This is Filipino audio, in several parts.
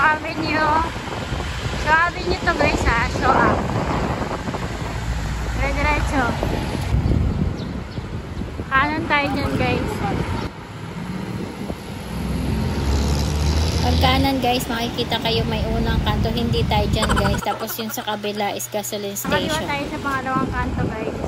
Avenue. Shaw Avenue to guys ha. Shaw. Diretso. Kanan tayo dyan guys. Pag kanan guys, makikita kayo may unang kanto. Hindi tayo dyan guys. Tapos yung sa kabila is gasoline station. Makaliwa tayo sa pangalawang kanto guys.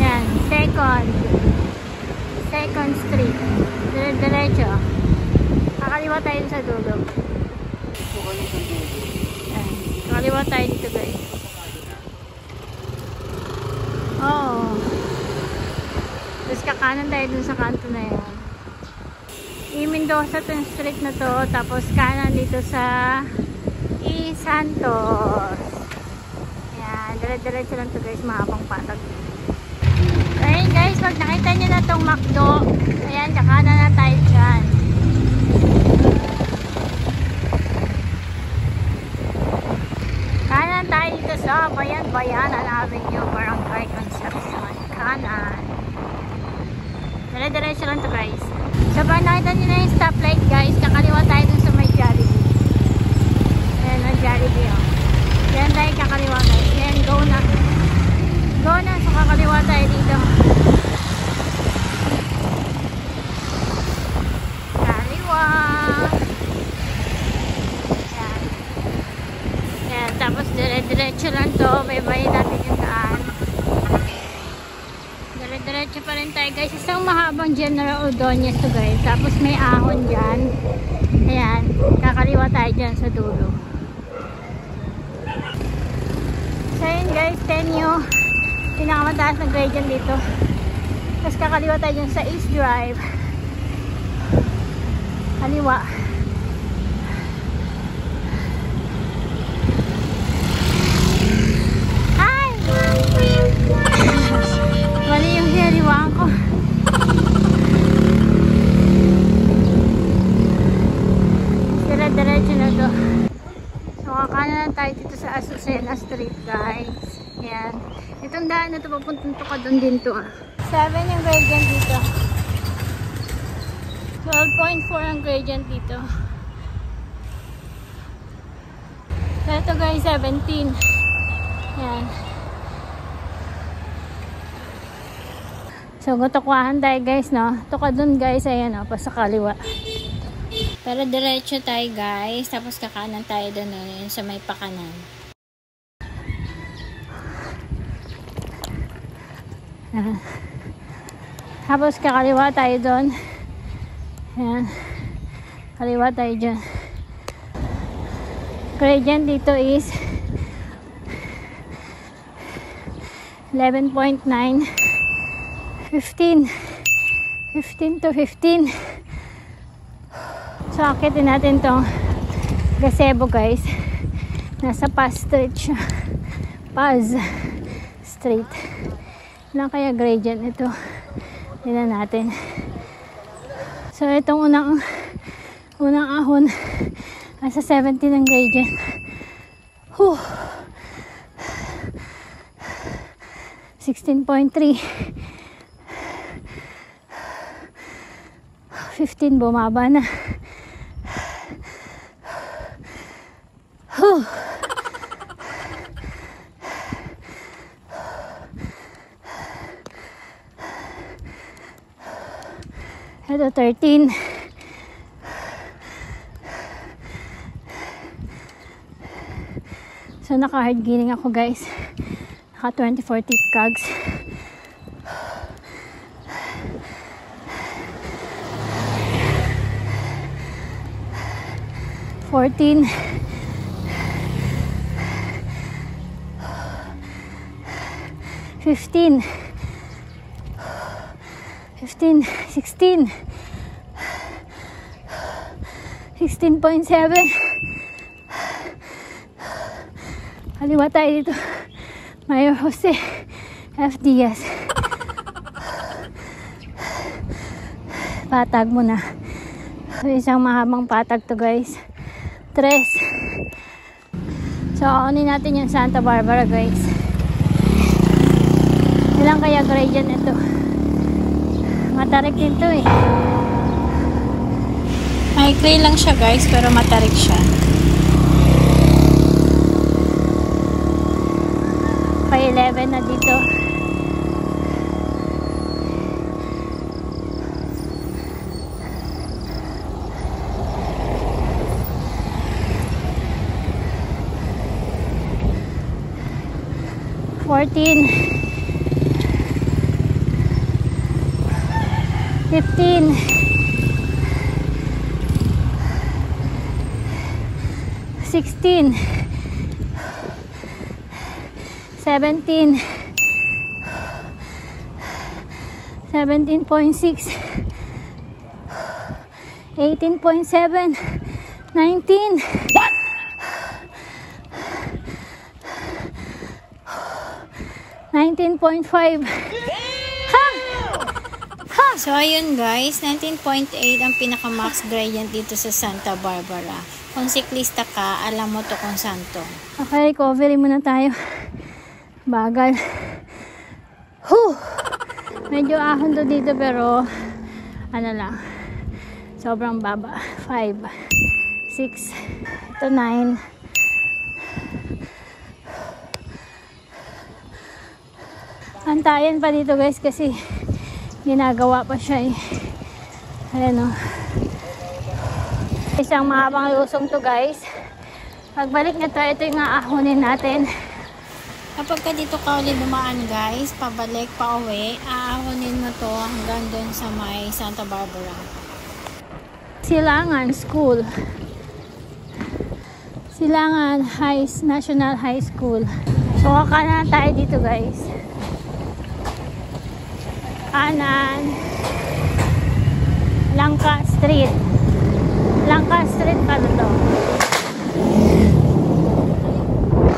Yan. Second Street. Diretso. Kakaliwa tayo sa dulo. Kakaliwa tayo dito guys. Oo. Tapos kakanan tayo dun sa kanto na yan. Mendoza tong street na to. Tapos kanan dito sa Santos. Yan. Dire-diretso lang to guys. Mahabang patag. Ayun guys. Pag nakita nyo na tong McDo. Ayan. Kakanan na tayo dyan. Kanan tayo dito sa Bayan-Bayanan Avenue. Barangay Concepcion. Kanan. Dire-diretso lang to guys. So pag nakita nyo na yung stoplight guys, kakaliwa tayo dun sa may Jollibee. Ayan ang Jollibee oh. Yan tayo kakaliwa guys. Ayan, go na. Go na. So kakaliwa tayo dito. Kaliwa. Ayan. Ayan, tapos dire-diretso lang to. Baybayin natin yung daan. Diretso pa rin tayo guys. Isang mahabang General Ordonez to guys. Tapos may ahon dyan. Ayan. Kakaliwa tayo dyan sa dulo. So yun guys. Tenyo. Pinakamataas na gradient dito. Tapos kakaliwa tayo dyan sa East Drive. Kaliwa. Mali yung hiniwaan ko. Dire-diretso na to. So kakanan tayo dito sa Azucena Street guys. Yan. Itong daan na to papuntang to ka doon din to ah. 7 yung gradient dito. 12.4 ang gradient dito. So ito guys 17. Yan. So, gutukwahan tayo guys, no? Tuka dun guys, ayan o, pa sa kaliwa. Pero diretso tayo guys, tapos kakanan tayo dun, yun sa may pakanan. Tapos kakaliwa tayo dun. Ayan. Kaliwa tayo dyan. Gradient dito is 11.9. 15 to 15. So akitin natin tong gazebo guys. Nasa Paz Street siya. Paz Street. Ilan kaya gradient ito? Tignan natin. So itong unang ahon nasa 17 ang gradient. 16.3. 15 bumaba na. Ito 13. So naka hard gearing ako guys. Naka 24 teeth cogs. 14. 15. 16. 16.7. Kaliwa tayo dito. Mayor Jose F. Diaz. Patag mo na. So, isang mahabang patag to guys. 3. So, kunin natin yung Santa Barbara guys. Ilang kaya gradient ito? Matarik din to eh. Maikli lang siya guys, pero matarik siya. Pa 11 na dito. $14, $15, $16, $17, $17.6, $18.7, $19. What? $19.5. Ha! Ha! So, ayun guys, 19.8 ang pinaka-max gradient dito sa Santa Barbara. Kung siklista ka, alam mo to kung saan to. Okay, recovery muna tayo. Bagal. Huh! Medyo ahon to dito pero ano lang, sobrang baba. 5, 6, ito 9. Antayin pa dito guys kasi ginagawa pa siya eh. Ayan o. Isang mahabang lusong to guys. Pagbalik nito, ito yung aahonin natin. Kapag ka dito ka ulit dumaan guys, pabalik, pa uwi, aahonin mo to hanggang doon sa may Santa Barbara. Silangan School. Silangan National High School. So kakanan tayo dito guys. Kanan, Langka Street. Langka Street pa to.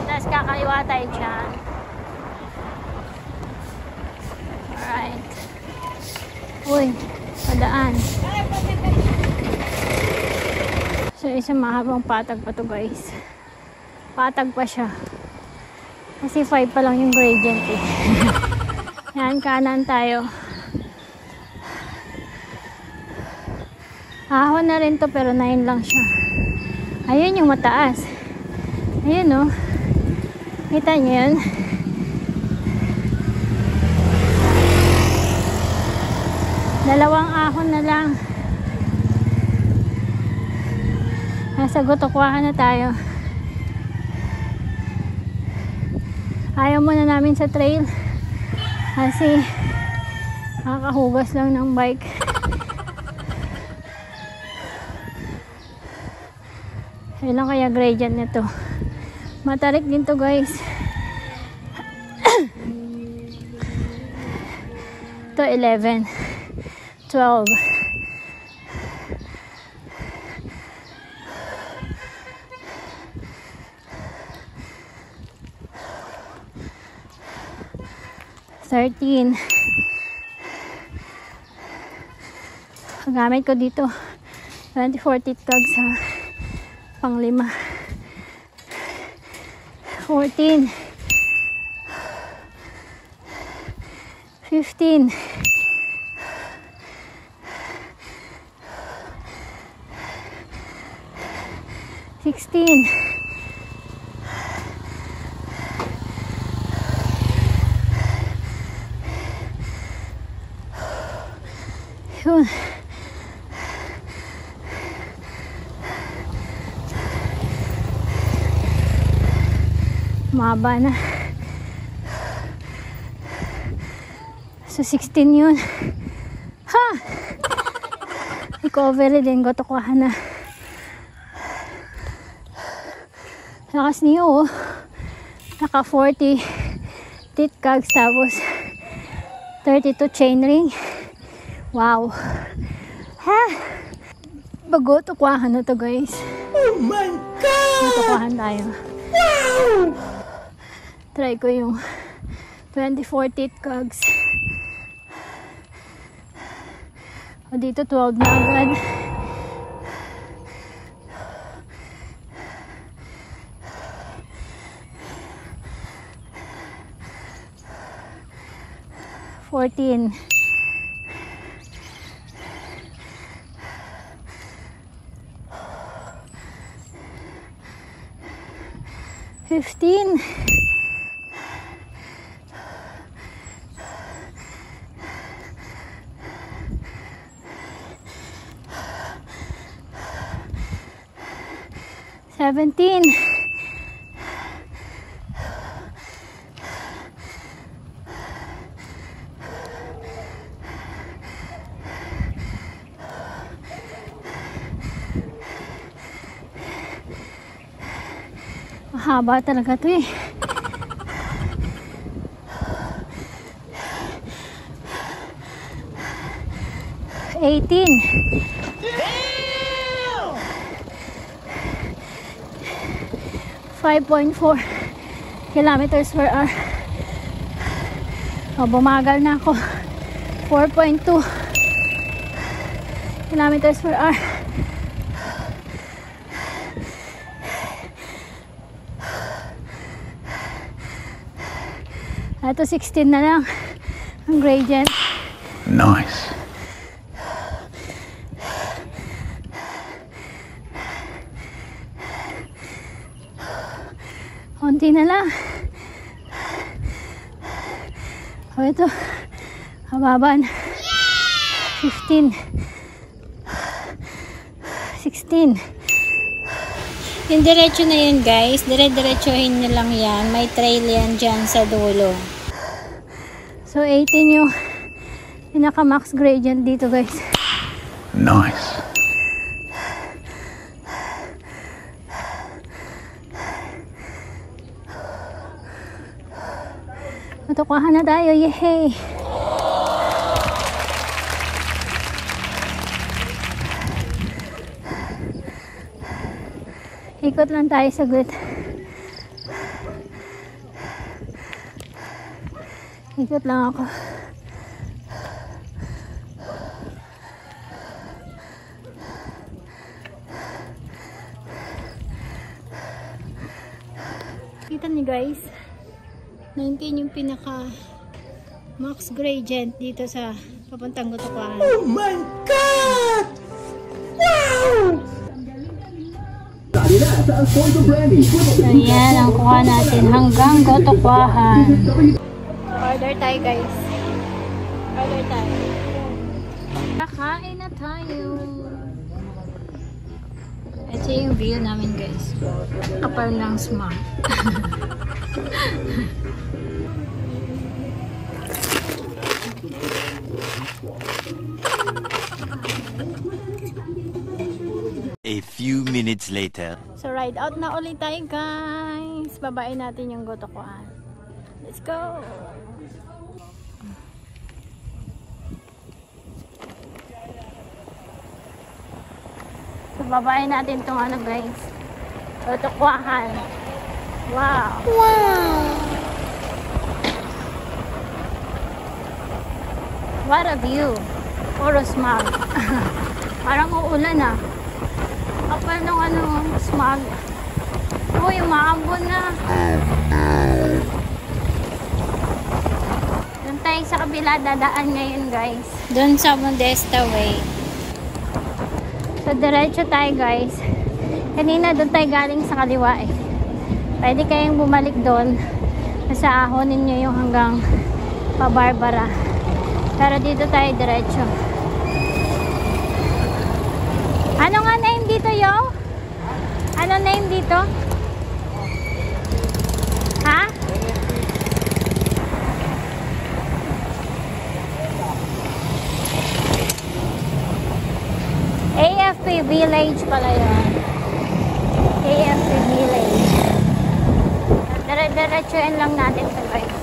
Tapos kakaliwa tayo dyan. Alright. Uy, padaan. So isang mahabang patag pa to guys. Patag pa siya. Kasi 5 pa lang yung gradient eh. Yan, kanan tayo. Ahon na rin to pero 9 lang siya. Ayun yung mataas. Ayun o. Kita nyo yun? Dalawang ahon na lang. Nasa Gotokwahan na tayo. Ayaw muna namin sa trail. Kasi nakakahugas lang ng bike. Ilan kaya gradient nito? Matarik din to guys. Ito 11, 12, 13. Gamit ko dito 24 TikTok sa pang-5. 14, 15, 16, 17. Maba na. So 16 yun. Ha! Recovery din. Gotokwahan na. Lakas niyo oh. Naka 40 teeth cogs tapos 32 chain ring. Wow. Ha! Gotokwahan na to guys. Oh my God! Gotokwahan tayo. Wow! Try ko yung 24 teeth cogs. O dito 12 na agad. 15. Seventeen. Mahaba talaga to eh. 18. 5.4 kilometers per hour. O, bumagal na ako. 4.2 kilometers per hour. Ito 16 na lang ang gradient. Nice. Konti na lang. O, ito kababan. 15. 16. Yung diretso na yun guys, dire-diretsohin nyo lang yan. May trail yan dyan sa dulo. So 18 yung pinaka-max gradient dito guys. Nice. Matukuhan na tayo, yehey! Ikot lang tayo saglit. Ikot lang ako. Kita niyo guys, 19 yung pinaka max gradient dito sa papuntang Gutukuan. Oh my God! Wow! Ayan ang kuha natin hanggang Gutukuan. Order tayo guys. Order tayo. Kakain na tayo. Ito yung view namin guys. Kapal ng smart. A few minutes later. So ride out na ulit tayo guys. Babain natin yung Gutukuan. Let's go! So babain natin itong ano guys. Gutukuan. Wow! Wow! What a view! Puro smog. Parang uulan ah. Kapal nung ano, smog. Uy, umaambon na. Doon tayo sa kabila dadaan ngayon guys. Doon sa Modesta Way. So diretso tayo guys. Kanina doon tayo galing sa kaliwa eh. Pwede kayong bumalik doon. Sa ahonin nyo yung hanggang pa-Barbara. Pero dito tayo diretso. Ano nga name dito yo? Ano name dito? Ha? AFP Village pala yun. AFP Village. Dire-diretsuin lang natin ito guys.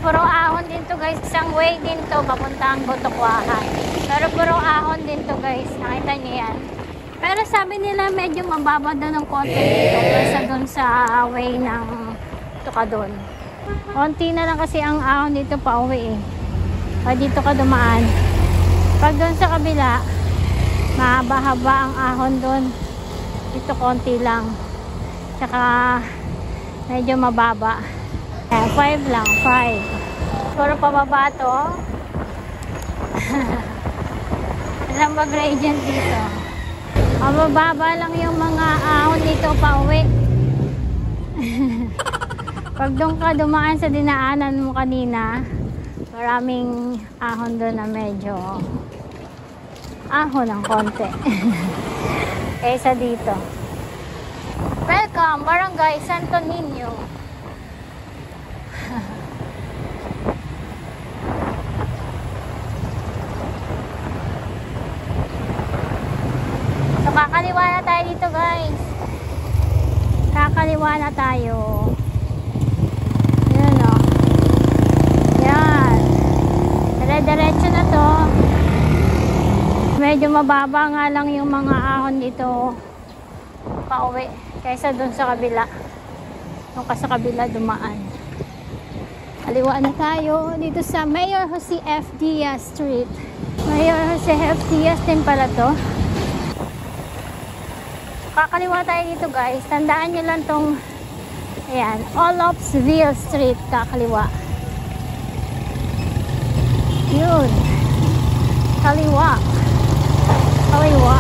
Puro ahon din to guys. Isang way din to papuntang Gutukuan. Pero puro ahon din to guys. Nakita niyo yan. Pero sabi nila medyo mababa doon ng konti dito kaysa doon sa way ng Tukadon. Konti na lang kasi ang ahon dito pa uwi eh. Pag dito ka dumaan. Pag doon sa kabila, mahaba-haba ang ahon doon. Dito konti lang. Tsaka medyo mababa. 5 lang, 5. Puro pababa to. Alam ba gradient dito? Mababa lang yung mga ahon dito pa uwi. Pag doon ka dumaan sa dinaanan mo kanina, maraming ahon doon na medyo ahon ng konti. Kaysa dito. Welcome, Barangay Santo Niño. So, kakaliwa na tayo dito, guys. Kakaliwa na tayo. Yun, o. Yan. Dire-diretso na to. Medyo mababa nga lang yung mga ahon dito pauwi kaysa dun sa kabila. Nung ka sa kabila dumaan. Kaliwa na tayo dito sa Mayor Jose F. Diaz Street. Mayor Jose F. Diaz din pala to. Kakaliwa tayo dito, guys. Tandaan nyo lang tong ayan, Olofsville Street. Kakaliwa. Yun. Kaliwa. Kaliwa.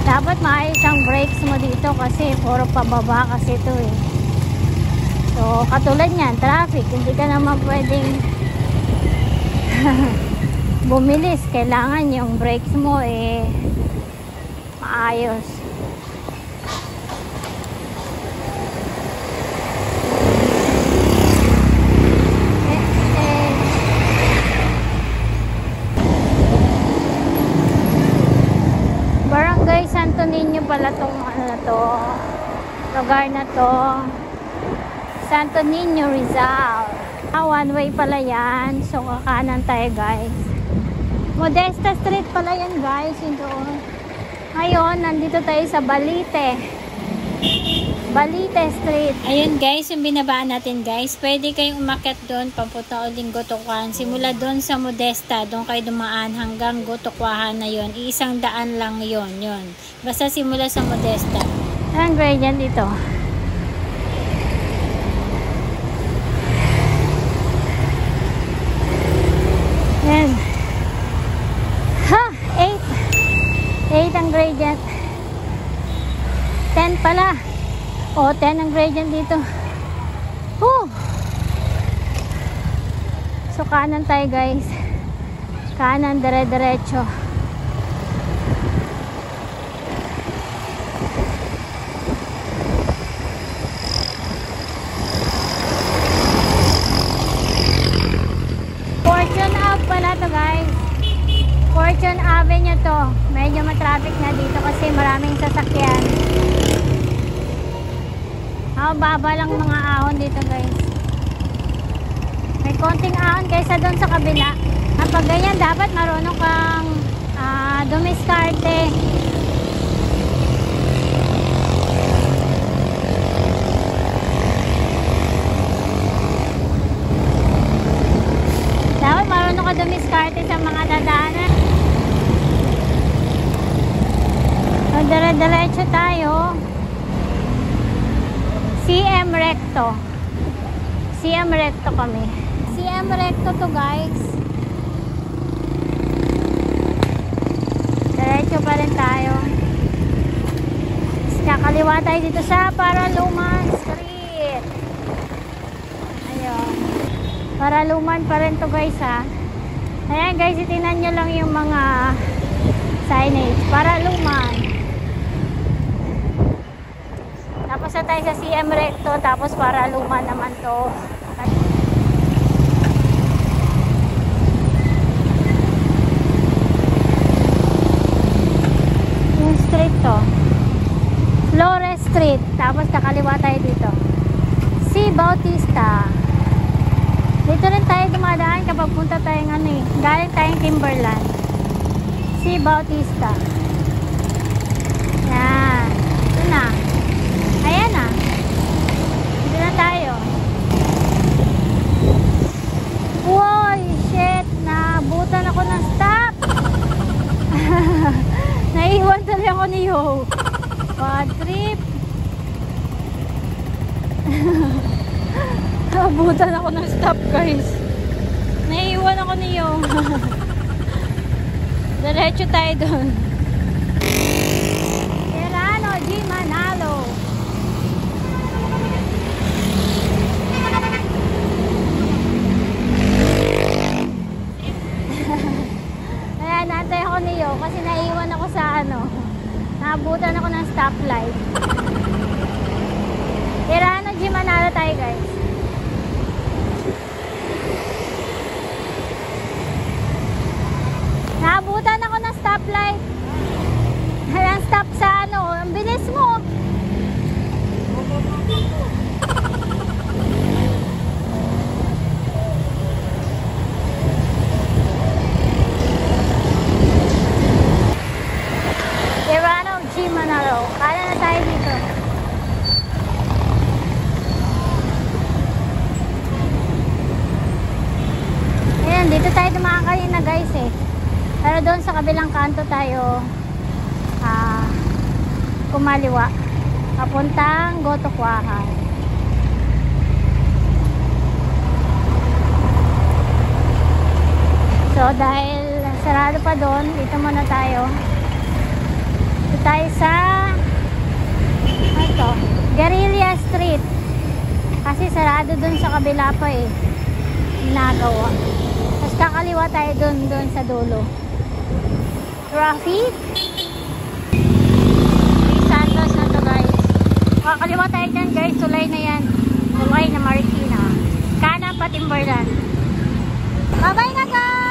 Dapat maayos ang brakes mo dito kasi puro pababa kasi ito eh. So, katulad niyan, traffic. Hindi ka naman pwedeng bumilis. Kailangan yung brakes mo eh maayos. Barangay Santo Niño pala tong ano na to, lugar na to. Santo Niño, Rizal. One way pala yan. So kakanan tayo, guys. Modesta Street pala yan, guys. Yun doon. Ngayon, nandito tayo sa Balite. Balite Street. Ayun, guys, yung binabaan natin, guys. Pwede kayong umakyat doon papunta uling Gotokuan. Simula doon sa Modesta, doon kayo dumaan hanggang Gotokuan na yon. Iisang daan lang yon. Basta simula sa Modesta. Ang gradient dito. Yan. Ha! 8 ang gradient. 10 pala. O, 10 ang gradient dito. So, kanan tayo, guys. Kanan, dire-diretso. Fortune Ave pala to, guys. Fortune Avenue to. Medyo matraffic na dito kasi maraming sasakyan. Baba lang mga ahon dito, guys. May konting ahon kaysa doon sa kabila. Kapag ganyan, dapat marunong kang dumiskarte. Dapat marunong ka dumiskarte sa mga dadaanan. So, dire-diretso tayo. CM Recto. CM Recto kami. CM Recto to, guys. Diretso pa rin tayo. Kakaliwa tayo dito sa Paraluman Street. Ayun. Paraluman pa rin to, guys, ha. Ayan, guys, itinan nyo lang yung mga signage. Paraluman. Tapos na tayo sa CM Recto, tapos Paraluman naman to. Yung street to. Flores Street. Tapos kakaliwa tayo dito. C. Bautista. Dito rin tayo dumadaan kapag punta tayong galing tayong Timberland. C. Bautista. Yan. Ito na. Ayan na. Dito na tayo. Wow, shit. Nabutan ako ng stop. Naiwan tuloy ako ni Yo. Bad trip. Nabutan ako ng stop, guys. Naiwan ako ni Yo. Diretso tayo doon. Serrano G. Manalo. naantay ako niyo kasi naiwan ako sa ano. Naabutan ako ng stoplight. Irano G Manalo tayo guys. Naabutan ako ng stoplight. Ang stop sa ano, ang bilis mo. Irano G Manalo. Kala na tayo dito. Ayan, dito tayo dumaan kanina guys eh. Pero doon sa kabilang kanto tayo kumaliwa. Papuntang Gotokwahan. So dahil sarado pa doon, dito muna tayo. Dito tayo sa ito, Guerrilla Street. Kasi sarado doon sa kabila pa eh. Ginagawa. Tapos kakaliwa tayo doon sa dulo. Traffic. Santos na to guys. Kakaliwa tayo dyan guys. Tulay na yan. Tulay na Marikina. Kanan pa Timberland. Bye bye na guys.